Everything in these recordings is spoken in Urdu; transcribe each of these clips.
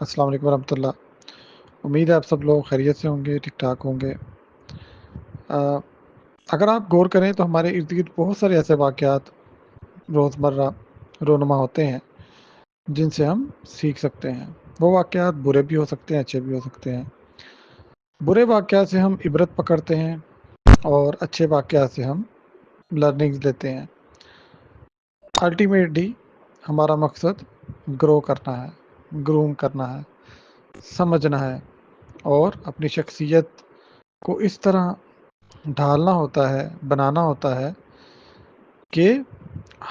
السلام علیکم ورحمۃ اللہ۔ امید ہے آپ سب لوگ خیریت سے ہوں گے، ٹھیک ٹھاک ہوں گے۔ آ، اگر آپ غور کریں تو ہمارے ارد گرد بہت سارے ایسے واقعات روزمرہ رونما ہوتے ہیں جن سے ہم سیکھ سکتے ہیں۔ وہ واقعات برے بھی ہو سکتے ہیں، اچھے بھی ہو سکتے ہیں۔ برے واقعات سے ہم عبرت پکڑتے ہیں اور اچھے واقعات سے ہم لرننگز لیتے ہیں۔ الٹیمیٹلی ہمارا مقصد گرو کرنا ہے، گروم کرنا ہے، سمجھنا ہے اور اپنی شخصیت کو اس طرح ڈھالنا ہوتا ہے، بنانا ہوتا ہے کہ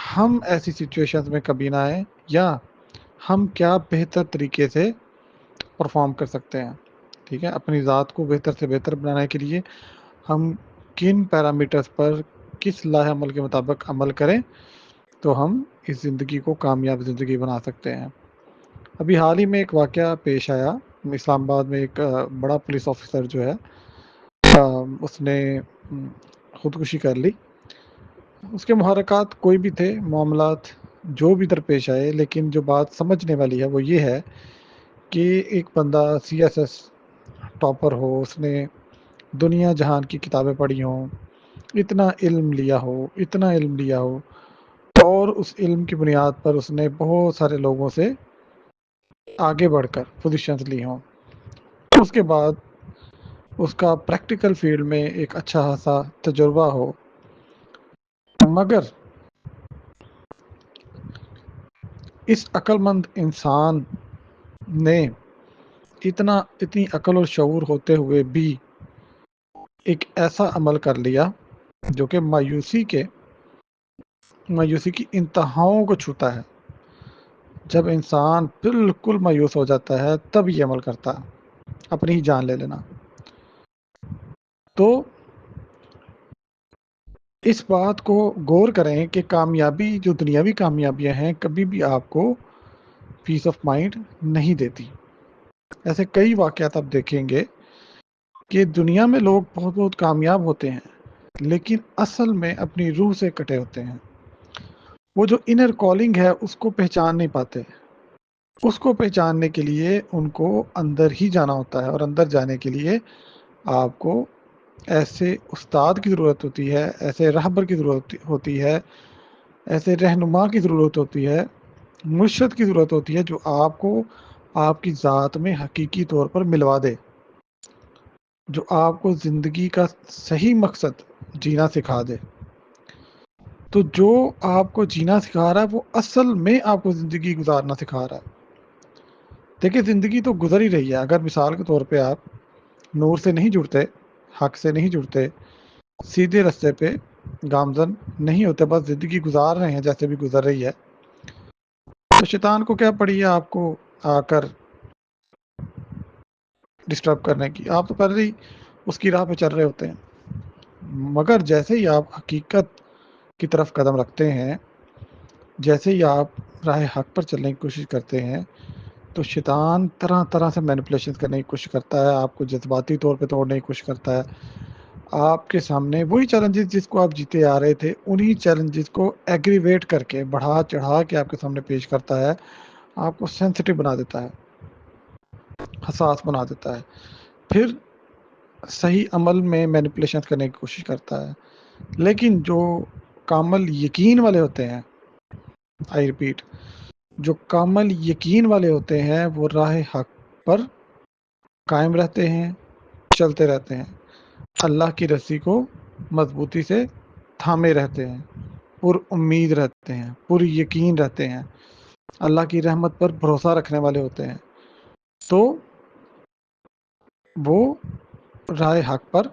ہم ایسی سچویشنز میں کبھی نہ آئیں، یا ہم کیا بہتر طریقے سے پرفارم کر سکتے ہیں۔ ٹھیک ہے، اپنی ذات کو بہتر سے بہتر بنانے کے لیے ہم کن پیرامیٹرز پر کس لائحہ عمل کے مطابق عمل کریں تو ہم اس زندگی کو کامیاب زندگی بنا سکتے ہیں۔ ابھی حال ہی میں ایک واقعہ پیش آیا، اسلام آباد میں ایک بڑا پولیس آفیسر جو ہے اس نے خودکشی کر لی۔ اس کے محرکات کوئی بھی تھے، معاملات جو بھی درپیش آئے، لیکن جو بات سمجھنے والی ہے وہ یہ ہے کہ ایک بندہ سی ایس ایس ٹاپر ہو، اس نے دنیا جہان کی کتابیں پڑھی ہوں، اتنا علم لیا ہو، اتنا علم لیا ہو، اور اس علم کی بنیاد پر اس نے بہت سارے لوگوں سے آگے بڑھ کر پوزیشنز لی ہوں۔ اس کے بعد اس کا پریکٹیکل فیلڈ میں ایک اچھا خاصا تجربہ ہو، مگر اس عقل مند انسان نے اتنی عقل اور شعور ہوتے ہوئے بھی ایک ایسا عمل کر لیا جو کہ مایوسی کی انتہاؤں کو چھوتا ہے۔ جب انسان بالکل مایوس ہو جاتا ہے تب یہ عمل کرتا ہے، اپنی ہی جان لے لینا۔ تو اس بات کو غور کریں کہ کامیابی، جو دنیاوی کامیابیاں ہیں، کبھی بھی آپ کو پیس آف مائنڈ نہیں دیتی۔ ایسے کئی واقعات آپ دیکھیں گے کہ دنیا میں لوگ بہت بہت کامیاب ہوتے ہیں، لیکن اصل میں اپنی روح سے کٹے ہوتے ہیں۔ وہ جو انر کالنگ ہے اس کو پہچان نہیں پاتے۔ اس کو پہچاننے کے لیے ان کو اندر ہی جانا ہوتا ہے، اور اندر جانے کے لیے آپ کو ایسے استاد کی ضرورت ہوتی ہے، ایسے رہبر کی ضرورت ہوتی ہے، ایسے رہنما کی ضرورت ہوتی ہے، مرشد کی ضرورت ہوتی ہے، جو آپ کو آپ کی ذات میں حقیقی طور پر ملوا دے، جو آپ کو زندگی کا صحیح مقصد جینا سکھا دے۔ تو جو آپ کو جینا سکھا رہا ہے وہ اصل میں آپ کو زندگی گزارنا سکھا رہا ہے۔ دیکھیں، زندگی تو گزر ہی رہی ہے۔ اگر مثال کے طور پہ آپ نور سے نہیں جڑتے، حق سے نہیں جڑتے، سیدھے رستے پہ گامزن نہیں ہوتے، بس زندگی گزار رہے ہیں جیسے بھی گزر رہی ہے، تو شیطان کو کیا پڑی ہے آپ کو آ کر ڈسٹرب کرنے کی؟ آپ تو پہلے ہی اس کی راہ پہ چل رہے ہوتے ہیں۔ مگر جیسے ہی آپ حقیقت کی طرف قدم رکھتے ہیں، جیسے ہی آپ راہ حق پر چلنے کی کوشش کرتے ہیں، تو شیطان طرح طرح سے مینپولیشن کرنے کی کوشش کرتا ہے، آپ کو جذباتی طور پہ توڑنے کی کوشش کرتا ہے۔ آپ کے سامنے وہی چیلنجز جس کو آپ جیتے آ رہے تھے، انہی چیلنجز کو ایگریویٹ کر کے، بڑھا چڑھا کے آپ کے سامنے پیش کرتا ہے، آپ کو سینسٹیو بنا دیتا ہے، حساس بنا دیتا ہے، پھر صحیح عمل میں مینپولیشن کرنے کی کوشش کرتا ہے۔ لیکن جو کامل یقین والے ہوتے ہیں، آئی ریپیٹ، جو کامل یقین والے ہوتے ہیں، وہ راہ حق پر قائم رہتے ہیں، چلتے رہتے ہیں، اللہ کی رسی کو مضبوطی سے تھامے رہتے ہیں، پر امید رہتے ہیں، پر یقین رہتے ہیں، اللہ کی رحمت پر بھروسہ رکھنے والے ہوتے ہیں، تو وہ راہ حق پر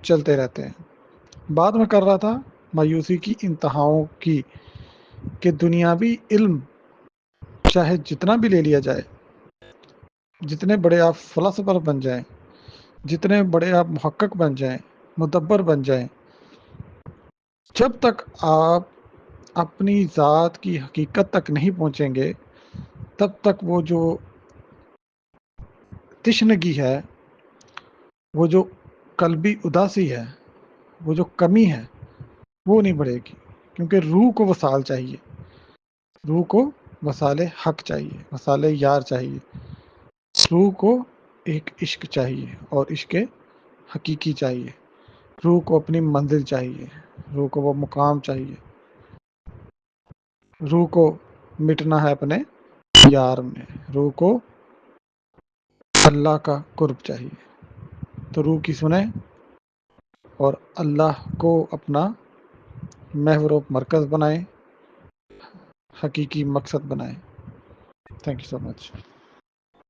چلتے رہتے ہیں۔ بات میں کر رہا تھا مایوسی کی انتہاؤں کی، کہ دنیاوی علم چاہے جتنا بھی لے لیا جائے، جتنے بڑے آپ فلسفر بن جائیں، جتنے بڑے آپ محقق بن جائیں، مدبر بن جائیں، جب تک آپ اپنی ذات کی حقیقت تک نہیں پہنچیں گے، تب تک وہ جو تشنگی ہے، وہ جو قلبی اداسی ہے، وہ جو کمی ہے، وہ نہیں بڑھے گی، کیونکہ روح کو وصال چاہیے، روح کو وصال حق چاہیے، وصال یار چاہیے۔ روح کو ایک عشق چاہیے اور عشق حقیقی چاہیے. روح کو اپنی منزل چاہیے. روح کو وہ مقام چاہیے. روح کو مٹنا ہے اپنے یار میں. روح کو اللہ کا قرب چاہیے. تو روح کی سنیں اور اللہ کو اپنا محور و مرکز بنائیں, حقیقی مقصد بنائیں. Thank you so much.